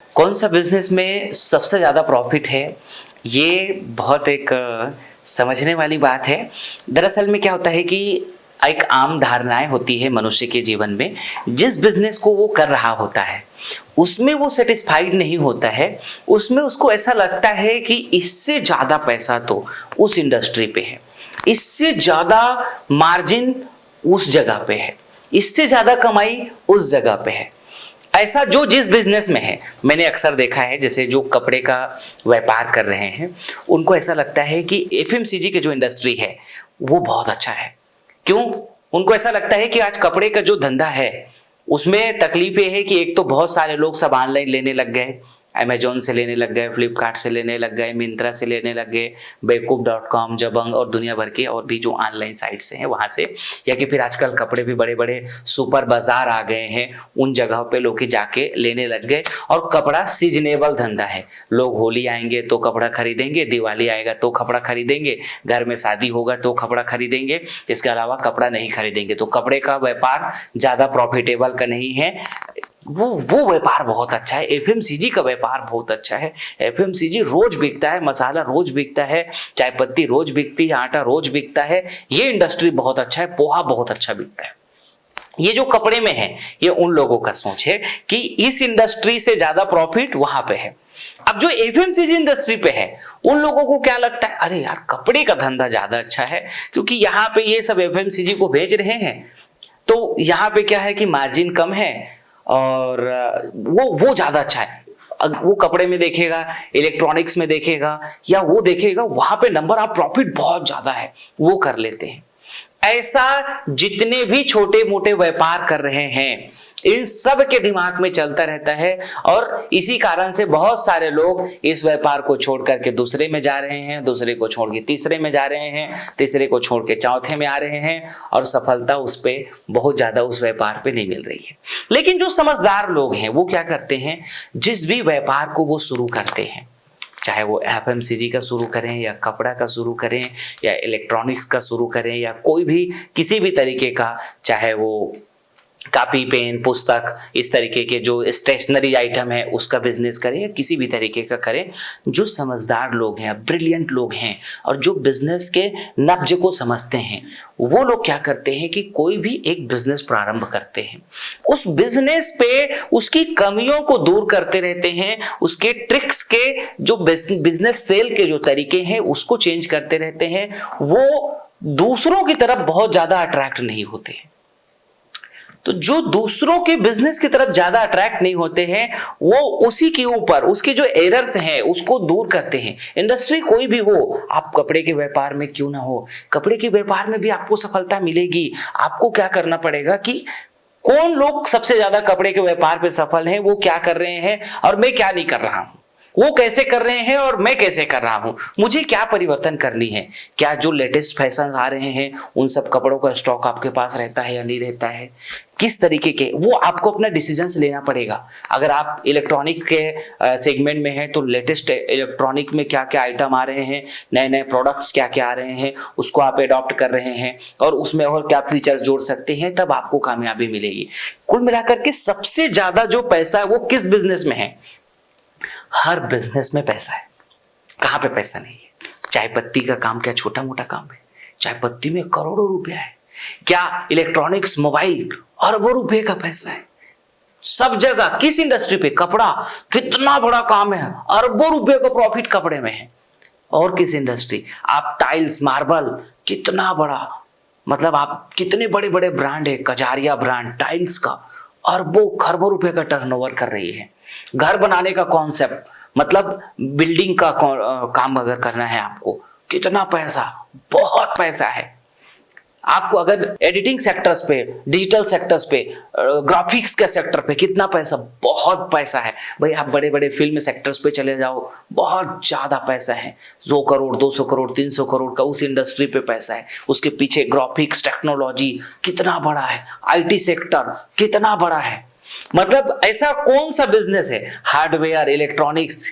कौन सा बिजनेस में सबसे ज़्यादा प्रॉफिट है? ये बहुत एक समझने वाली बात है। दरअसल में क्या होता है कि एक आम धारणाएँ होती है मनुष्य के जीवन में, जिस बिज़नेस को वो कर रहा होता है, उसमें वो सैटिस्फाइड नहीं होता है, उसमें उसको ऐसा लगता है कि इससे ज़्यादा पैसा तो उस इंडस्ट्री पे है, इससे ज़्यादा मार्जिन उस जगह पे है, इससे ज़्यादा कमाई उस जगह पे है। ऐसा जो जिस बिजनेस में है, मैंने अक्सर देखा है, जैसे जो कपड़े का व्यापार कर रहे हैं, उनको ऐसा लगता है कि एफएमसीजी की जो इंडस्ट्री है वो बहुत अच्छा है। क्यों? उनको ऐसा लगता है कि आज कपड़े का जो धंधा है उसमें तकलीफ ये है कि एक तो बहुत सारे लोग सब ऑनलाइन लेने लग गए, अमेजोन से लेने लग गए, फ्लिपकार्ट से लेने लग गए, मिंत्रा से लेने लग गए, बेवकूफ.com, जबंग और दुनिया भर के और भी जो ऑनलाइन साइट्स हैं वहाँ से, या कि फिर आजकल कपड़े भी बड़े बड़े सुपर बाजार आ गए हैं, उन जगहों पे लोग जाके लेने लग गए। और कपड़ा सीजनेबल धंधा है, लोग होली आएंगे तो कपड़ा खरीदेंगे, दिवाली आएगा तो कपड़ा खरीदेंगे, घर में शादी होगा तो कपड़ा खरीदेंगे, इसके अलावा कपड़ा नहीं खरीदेंगे। तो कपड़े का व्यापार ज़्यादा प्रॉफिटेबल का नहीं है, वो व्यापार बहुत अच्छा है। एफएमसीजी का व्यापार बहुत अच्छा है। एफएमसीजी रोज बिकता है, मसाला रोज बिकता है, चाय पत्ती रोज बिकती है, आटा रोज बिकता है। ये इंडस्ट्री बहुत अच्छा है, पोहा बहुत अच्छा बिकता है। ये जो कपड़े में है, ये उन लोगों का सोच है कि इस इंडस्ट्री से ज्यादा प्रॉफिट वहां पे है। अब जो एफएमसीजी इंडस्ट्री पे है, उन लोगों को क्या लगता है, अरे यार कपड़े का धंधा ज्यादा अच्छा है, क्योंकि यहाँ पे ये सब एफएमसीजी को भेज रहे हैं, तो यहाँ पे क्या है कि मार्जिन कम है और वो ज्यादा अच्छा है। वो कपड़े में देखेगा, इलेक्ट्रॉनिक्स में देखेगा, या वो देखेगा वहां पे नंबर ऑफ प्रॉफिट बहुत ज्यादा है, वो कर लेते हैं। ऐसा जितने भी छोटे मोटे व्यापार कर रहे हैं, इन सब के दिमाग में चलता रहता है, और इसी कारण से बहुत सारे लोग इस व्यापार को छोड़ करके दूसरे में जा रहे हैं, दूसरे को छोड़ के तीसरे में जा रहे हैं, तीसरे को छोड़ के चौथे में आ रहे हैं, और सफलता उस पे बहुत ज्यादा उस व्यापार पे नहीं मिल रही है। लेकिन जो समझदार लोग हैं वो क्या करते हैं, जिस भी व्यापार को वो शुरू करते हैं, चाहे वो एफएमसीजी का शुरू करें, या कपड़ा का शुरू करें, या इलेक्ट्रॉनिक्स का शुरू करें, या कोई भी किसी भी तरीके का, चाहे वो कॉपी पेन पुस्तक इस तरीके के जो स्टेशनरी आइटम है उसका बिजनेस करें, या किसी भी तरीके का करें, जो समझदार लोग हैं, ब्रिलियंट लोग हैं, और जो बिजनेस के नब्ज को समझते हैं, वो लोग क्या करते हैं कि कोई भी एक बिजनेस प्रारंभ करते हैं, उस बिजनेस पे उसकी कमियों को दूर करते रहते हैं, उसके ट्रिक्स के जो बिजनेस सेल के जो तरीके हैं उसको चेंज करते रहते हैं। वो दूसरों की तरफ बहुत ज्यादा अट्रैक्ट नहीं होते हैं। तो जो दूसरों के बिजनेस की तरफ ज्यादा अट्रैक्ट नहीं होते हैं, वो उसी के ऊपर उसके जो एरर्स हैं उसको दूर करते हैं। इंडस्ट्री कोई भी हो, आप कपड़े के व्यापार में क्यों ना हो, कपड़े के व्यापार में भी आपको सफलता मिलेगी। आपको क्या करना पड़ेगा कि कौन लोग सबसे ज्यादा कपड़े के व्यापार पे सफल हैं, वो क्या कर रहे हैं और मैं क्या नहीं कर रहा हूं, वो कैसे कर रहे हैं और मैं कैसे कर रहा हूं, मुझे क्या परिवर्तन करनी है, क्या जो लेटेस्ट फैशन आ रहे हैं उन सब कपड़ों का स्टॉक आपके पास रहता है या नहीं रहता है, किस तरीके के, वो आपको अपना डिसीजंस लेना पड़ेगा। अगर आप इलेक्ट्रॉनिक के सेगमेंट में हैं तो लेटेस्ट इलेक्ट्रॉनिक में क्या क्या आइटम आ रहे हैं, नए नए प्रोडक्ट्स क्या क्या आ रहे हैं, उसको आप अडॉप्ट कर रहे हैं और उसमें और क्या फीचर्स जोड़ सकते हैं, तब आपको कामयाबी मिलेगी। कुल मिलाकर के सबसे ज्यादा जो पैसा है वो किस बिजनेस में है? हर बिजनेस में पैसा है। कहां पे पैसा नहीं है? चाय पत्ती का काम क्या छोटा मोटा काम है? चाय पत्ती में करोड़ों रुपया है। क्या इलेक्ट्रॉनिक्स मोबाइल अरबों रुपए का पैसा है। सब जगह किस इंडस्ट्री पे, कपड़ा कितना बड़ा काम है, अरबों रुपए का प्रॉफिट कपड़े में है। और किस इंडस्ट्री, आप टाइल्स मार्बल, कितना बड़ा, मतलब आप कितने बड़े बड़े ब्रांड है, कजारिया ब्रांड टाइल्स का अरबों खरबों रुपए का टर्नओवर कर रही है। घर बनाने का कॉन्सेप्ट, मतलब बिल्डिंग का काम अगर करना है आपको, कितना पैसा, बहुत पैसा है। आपको अगर एडिटिंग सेक्टर्स पे, डिजिटल सेक्टर्स पे, ग्राफिक्स के सेक्टर पे कितना पैसा, बहुत पैसा है भाई। आप बड़े बड़े फिल्म सेक्टर्स पे चले जाओ, बहुत ज्यादा पैसा है। 100 करोड़ 200 करोड़ 300 करोड़ का उस इंडस्ट्री पे पैसा है। उसके पीछे ग्राफिक्स टेक्नोलॉजी कितना बड़ा है, आईटी सेक्टर कितना बड़ा है। मतलब ऐसा कौन सा बिजनेस है, हार्डवेयर इलेक्ट्रॉनिक्स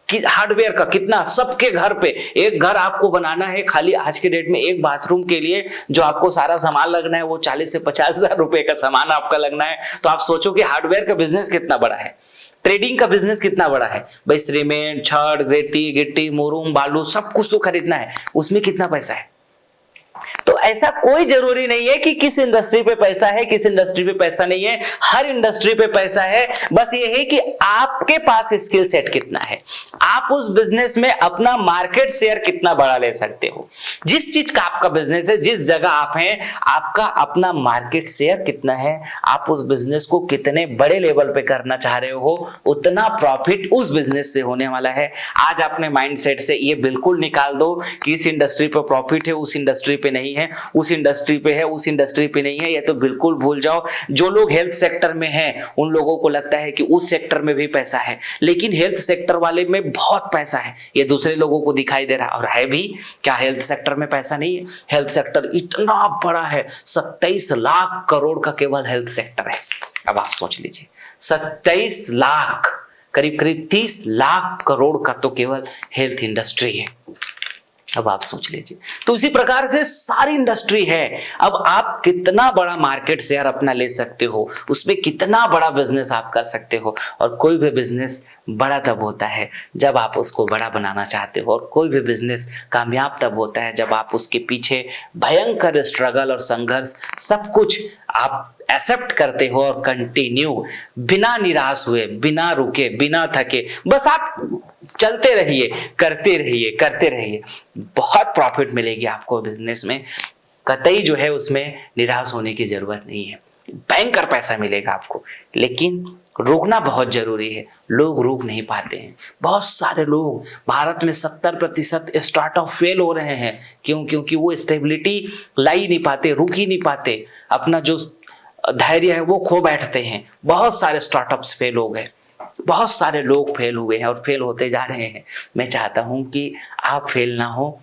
कि हार्डवेयर का कितना, सबके घर पे एक घर आपको बनाना है, खाली आज के डेट में एक बाथरूम के लिए जो आपको सारा सामान लगना है वो 40 से 50 हजार रुपए का सामान आपका लगना है। तो आप सोचो कि हार्डवेयर का बिजनेस कितना बड़ा है। ट्रेडिंग का बिजनेस कितना बड़ा है भाई, सीमेंट, छड़, रेती, गिट्टी, मुरूम, बालू सब कुछ तो खरीदना है, उसमें कितना पैसा है। तो ऐसा कोई जरूरी नहीं है कि किस इंडस्ट्री पे पैसा है, किस इंडस्ट्री पे पैसा नहीं है, हर इंडस्ट्री पे पैसा है। बस ये है कि आपके पास स्किल सेट कितना है, आप उस बिजनेस में अपना मार्केट शेयर कितना बड़ा ले सकते हो। जिस चीज का आपका बिजनेस है, जिस जगह आप हैं, आपका अपना मार्केट शेयर कितना है, आप उस बिजनेस को कितने बड़े लेवल पे करना चाह रहे हो, उतना प्रॉफिट उस बिजनेस से होने वाला है। आज अपने माइंडसेट से ये बिल्कुल निकाल दो कि इस इंडस्ट्री पे प्रॉफिट है, उस इंडस्ट्री पे नहीं है, उस इंडस्ट्री पे है, उस इंडस्ट्री पे नहीं है, ये तो बिल्कुल भूल जाओ। जो लोग हेल्थ सेक्टर में हैं उन लोगों को लगता है कि उस सेक्टर में भी पैसा है, लेकिन हेल्थ सेक्टर वाले में बहुत पैसा है, ये दूसरे लोगों को दिखाई दे रहा है। और है भी क्या हेल्थ सेक्टर में पैसा नहीं है? हेल्थ सेक्टर इतना बड़ा है, 27 लाख करोड़ का केवल हेल्थ सेक्टर है। अब आप सोच लीजिए, 27 लाख, करीब करीब 30 लाख करोड़ का तो केवल हेल्थ इंडस्ट्री है। अब आप सोच लीजिए, तो इसी प्रकार से सारी इंडस्ट्री है। अब आप कितना बड़ा मार्केट शेयर अपना ले सकते हो, उसमें कितना बड़ा बिजनेस आप कर सकते हो। और कोई भी बिजनेस बड़ा तब होता है जब आप उसको बड़ा बनाना चाहते हो, और कोई भी बिजनेस कामयाब तब होता है जब आप उसके पीछे भयंकर स्ट्रगल और संघर्ष सब कुछ आप एक्सेप्ट करते हो और कंटिन्यू, बिना निराश हुए, बिना रुके, बिना थके, बस आप चलते रहिए, करते रहिए, करते रहिए। बहुत प्रॉफिट मिलेगी आपको बिजनेस में, कतई जो है उसमें निराश होने की जरूरत नहीं है, भयंकर पैसा मिलेगा आपको। लेकिन रुकना बहुत जरूरी है, लोग रुक नहीं पाते हैं। बहुत सारे लोग भारत में 70% स्टार्टअप फेल हो रहे हैं। क्यों? क्योंकि वो स्टेबिलिटी ला ही नहीं पाते, रुक ही नहीं पाते, अपना जो धैर्य है वो खो बैठते हैं। बहुत सारे स्टार्टअप्स फेल हो गए, बहुत सारे लोग फेल हुए हैं और फेल होते जा रहे हैं। मैं चाहता हूं कि आप फेल ना हो।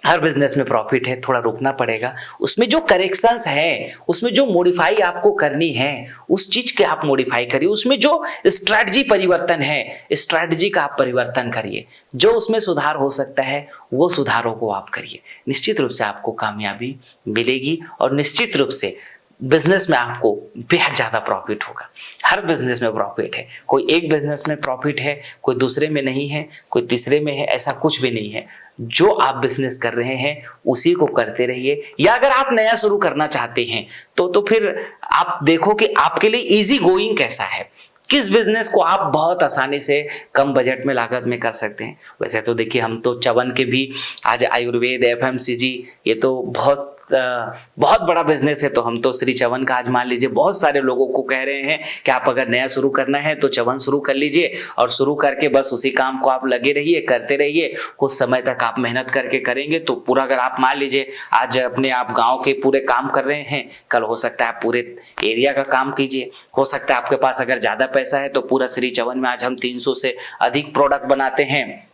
हर बिजनेस में प्रॉफिट है, थोड़ा रुकना पड़ेगा, उसमें जो करेक्शंस है, उसमें जो मॉडिफाई आपको करनी है, उस चीज के आप मॉडिफाई करिए। उसमें जो स्ट्रैटेजी परिवर्तन है, स्ट्रैटेजी का आप परिवर्तन करिए। जो उसमें सुधार हो सकता है वो सुधारों को आप करिए। निश्चित रूप से आपको कामयाबी मिलेगी और निश्चित रूप से बिजनेस में आपको बेहद ज्यादा प्रॉफिट होगा। हर बिजनेस में प्रॉफिट है, कोई एक बिजनेस में प्रॉफिट है, कोई दूसरे में नहीं है, कोई तीसरे में है, ऐसा कुछ भी नहीं है। जो आप बिजनेस कर रहे हैं उसी को करते रहिए। या अगर आप नया शुरू करना चाहते हैं तो फिर आप देखो कि आपके लिए इजी गोइंग कैसा है, किस बिजनेस को आप बहुत आसानी से कम बजट में लागत में कर सकते हैं। वैसे तो देखिए, हम तो च्यवन के भी आज आयुर्वेद, एफएमसीजी, ये तो बहुत बड़ा बिजनेस है। तो हम तो श्री च्यवन का आज मान लीजिए बहुत सारे लोगों को कह रहे हैं कि आप अगर नया शुरू करना है तो च्यवन शुरू कर लीजिए, और शुरू करके बस उसी काम को आप लगे रहिए, करते रहिए। कुछ समय तक आप मेहनत करके करेंगे तो पूरा, अगर आप मान लीजिए आज अपने आप गाँव के पूरे काम कर रहे हैं, कल हो सकता है आप पूरे एरिया का काम कीजिए। हो सकता है आपके पास अगर ज्यादा पैसा है तो पूरा श्री च्यवन में आज हम 300 से अधिक प्रोडक्ट बनाते हैं,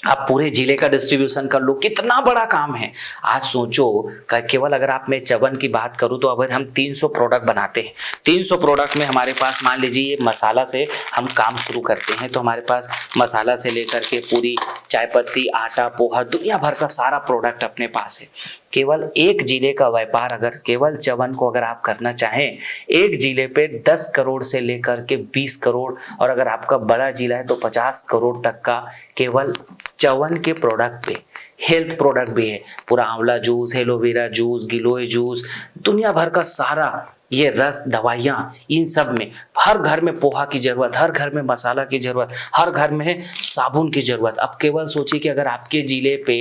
आप पूरे जिले का डिस्ट्रीब्यूशन कर लो। कितना बड़ा काम है। आज सोचो, केवल अगर आप मैं च्यवन की बात करूं तो अगर हम 300 प्रोडक्ट बनाते हैं, 300 प्रोडक्ट में हमारे पास मान लीजिए ये मसाला से हम काम शुरू करते हैं, तो हमारे पास मसाला से लेकर के पूरी चाय पत्ती, आटा, पोहा, दुनिया भर का सारा प्रोडक्ट अपने पास है। केवल एक जिले का व्यापार अगर केवल च्यवन को अगर आप करना चाहें, एक जिले पे 10 करोड़ से लेकर के 20 करोड़, और अगर आपका बड़ा जिला है तो 50 करोड़ तक का केवल च्यवन के प्रोडक्ट पे। हेल्थ प्रोडक्ट भी है, पूरा आंवला जूस, एलोवेरा जूस, गिलोय जूस, दुनिया भर का सारा ये रस, दवाइयाँ, इन सब में हर घर में पोहा की जरूरत, हर घर में मसाला की जरूरत, हर घर में साबुन की जरूरत। अब केवल सोचिए कि अगर आपके जिले पे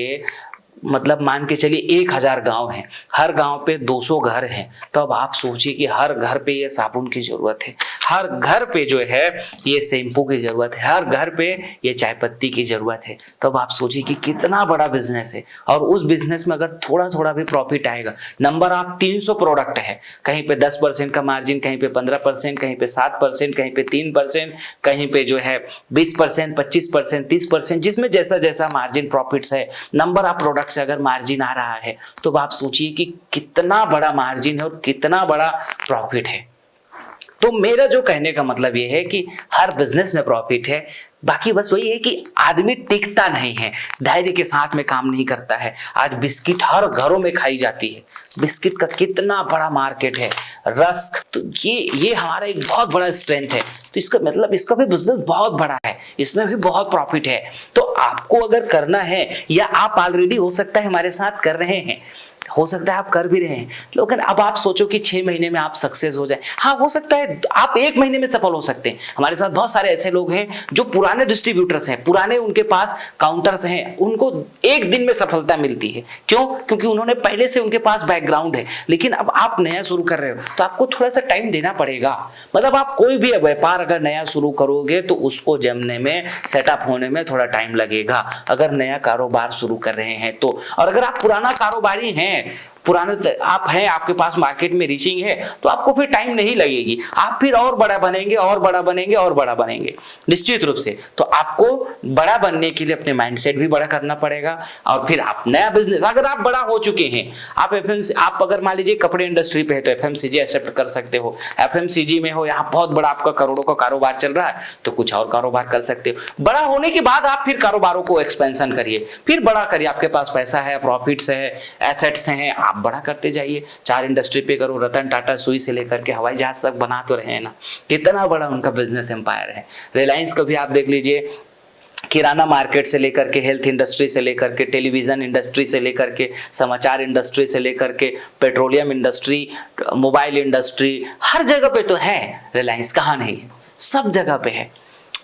मतलब मान के चलिए 1000 गांव हैं, हर गांव पे 200 घर हैं, तो अब आप सोचिए कि हर घर पे ये साबुन की जरूरत है, हर घर पे जो है ये शैम्पू की जरूरत है, हर घर पे ये चाय पत्ती की जरूरत है। तो अब आप सोचिए कि कितना बड़ा बिजनेस है। और उस बिजनेस में अगर थोड़ा थोड़ा भी प्रॉफिट आएगा, नंबर आप 300 प्रोडक्ट है, कहीं पे 10% का मार्जिन, कहीं पे 15%, कहीं पे 7%, कहीं पे 3%, कहीं पे जो है 20%, 25%, 30%, जिसमें जैसा जैसा मार्जिन प्रॉफिट्स है, नंबर आप प्रोडक्ट से अगर मार्जिन आ रहा है, तो आप सोचिए कि कितना बड़ा मार्जिन है और कितना बड़ा प्रॉफिट है। तो मेरा जो कहने का मतलब ये है कि हर बिजनेस में प्रॉफिट है, बाकी बस वही है कि आदमी टिकता नहीं है, धैर्य के साथ में काम नहीं करता है। आज बिस्किट हर घरों में खाई जाती है, बिस्किट का कितना बड़ा मार्केट है, रस्क, तो ये हमारा एक बहुत बड़ा स्ट्रेंथ है। तो इसका मतलब इसका भी बिजनेस बहुत बड़ा है, इसमें भी बहुत प्रॉफिट है। तो आपको अगर करना है, या आप ऑलरेडी हो सकता है हमारे साथ कर रहे हैं, हो सकता है आप कर भी रहे हैं, लेकिन अब आप सोचो कि 6 महीने में आप सक्सेस हो जाए। हाँ, हो सकता है आप 1 महीने में सफल हो सकते हैं। हमारे साथ बहुत सारे ऐसे लोग हैं जो पुराने डिस्ट्रीब्यूटर्स हैं, पुराने उनके पास काउंटर्स हैं, उनको 1 दिन में सफलता मिलती है। क्यों? क्योंकि उन्होंने पहले से उनके पास बैकग्राउंड है। लेकिन अब आप नया शुरू कर रहे हो तो आपको थोड़ा सा टाइम देना पड़ेगा। मतलब आप कोई भी व्यापार अगर नया शुरू करोगे तो उसको जमने में, सेटअप होने में थोड़ा टाइम लगेगा, अगर नया कारोबार शुरू कर रहे हैं तो। और अगर आप पुराना कारोबारी हैं, पुराने आप हैं, आपके पास मार्केट में रीचिंग है, तो आपको फिर टाइम नहीं लगेगी, आप फिर और बड़ा बनेंगे और बड़ा बनेंगे और बड़ा बनेंगे निश्चित रूप से। तो आपको बड़ा बनने के लिए अपने माइंडसेट भी बड़ा करना पड़ेगा। और फिर आप नया बिजनेस, अगर आप बड़ा हो चुके हैं, आप अगर मान लीजिए कपड़े इंडस्ट्री पे है तो एफएमसीजी एक्सेप्ट कर सकते हो, एफएमसीजी में हो, यहाँ बहुत बड़ा आपका करोड़ों का कारोबार चल रहा है, तो कुछ और कारोबार कर सकते हो। बड़ा होने के बाद आप फिर कारोबारों को एक्सपेंशन करिए, फिर बड़ा करिए, आपके पास पैसा है, प्रॉफिट्स है, एसेट्स हैं, आप बड़ा करते जाइए। 4 इंडस्ट्री पे करो, रतन टाटा सुई से लेकर के हवाई जहाज तक बना तो रहे हैं ना, कितना बड़ा उनका बिजनेस एम्पायर है। रिलायंस को भी आप देख लीजिए, किराना मार्केट से लेकर के, हेल्थ इंडस्ट्री से लेकर के, टेलीविजन इंडस्ट्री से लेकर के, समाचार इंडस्ट्री से लेकर के, पेट्रोलियम इंडस्ट्री, मोबाइल इंडस्ट्री, हर जगह पे तो है रिलायंस, कहाँ नहीं है, सब जगह पे है।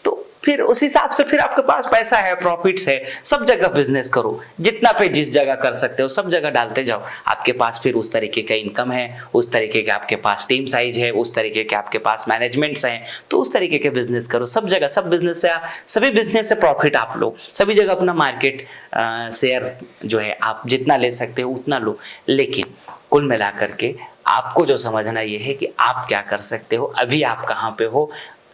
तो फिर उस हिसाब से फिर आपके पास पैसा है, प्रॉफिट्स है, सब जगह बिजनेस करो, जितना पे जिस जगह कर सकते हो सब जगह डालते जाओ। आपके पास फिर उस तरीके का इनकम है, उस तरीके के आपके पास टीम साइज है, उस तरीके के आपके पास मैनेजमेंट्स हैं, तो उस तरीके के बिजनेस करो सब जगह। सब बिजनेस से, सभी बिजनेस से प्रॉफिट आप लो, सभी जगह अपना मार्केट शेयर जो है आप जितना ले सकते हो उतना लो। लेकिन कुल मिलाकर के आपको जो समझना ये है कि आप क्या कर सकते हो, अभी आप कहाँ पे हो,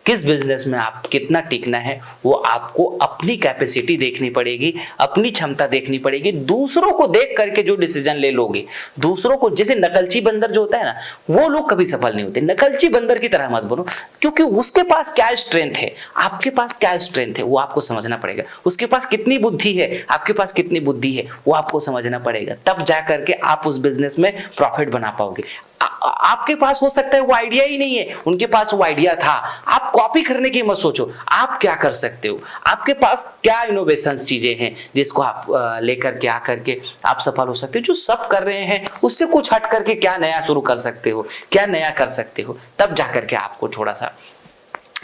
किस बिजनेस में आप कितना टिकना है, वो आपको अपनी कैपेसिटी देखनी पड़ेगी, अपनी क्षमता देखनी पड़ेगी। दूसरों को देख करके जो डिसीजन ले लोगे, दूसरों को, जैसे नकलची बंदर जो होता है ना, वो लोग कभी सफल नहीं होते। नकलची बंदर की तरह मत बनो, क्योंकि उसके पास क्या स्ट्रेंथ है, आपके पास क्या स्ट्रेंथ है, वो आपको समझना पड़ेगा। उसके पास कितनी बुद्धि है, आपके पास कितनी बुद्धि है, वो आपको समझना पड़ेगा। तब जा करके आप उस बिजनेस में प्रॉफिट बना पाओगे। आपके पास हो सकता है वो आइडिया ही नहीं है, उनके पास वो आइडिया था। आप कॉपी करने की मत सोचो, आप क्या कर सकते हो, आपके पास क्या इनोवेशंस चीजें हैं जिसको आप लेकर के आकर के आप सफल हो सकते हो। जो सब कर रहे हैं उससे कुछ हट करके क्या नया शुरू कर सकते हो, क्या नया कर सकते हो, तब जाकर के आपको थोड़ा सा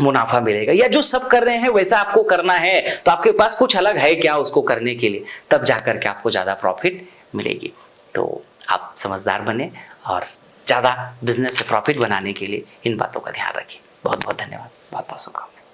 मुनाफा मिलेगा। या जो सब कर रहे हैं वैसा आपको करना है तो आपके पास कुछ अलग है क्या उसको करने के लिए, तब जाकर के आपको ज्यादा प्रॉफिट मिलेगी। तो आप समझदार बने और ज़्यादा बिजनेस से प्रॉफिट बनाने के लिए इन बातों का ध्यान रखें। बहुत बहुत धन्यवाद, बहुत बहुत शुभकामनाएं।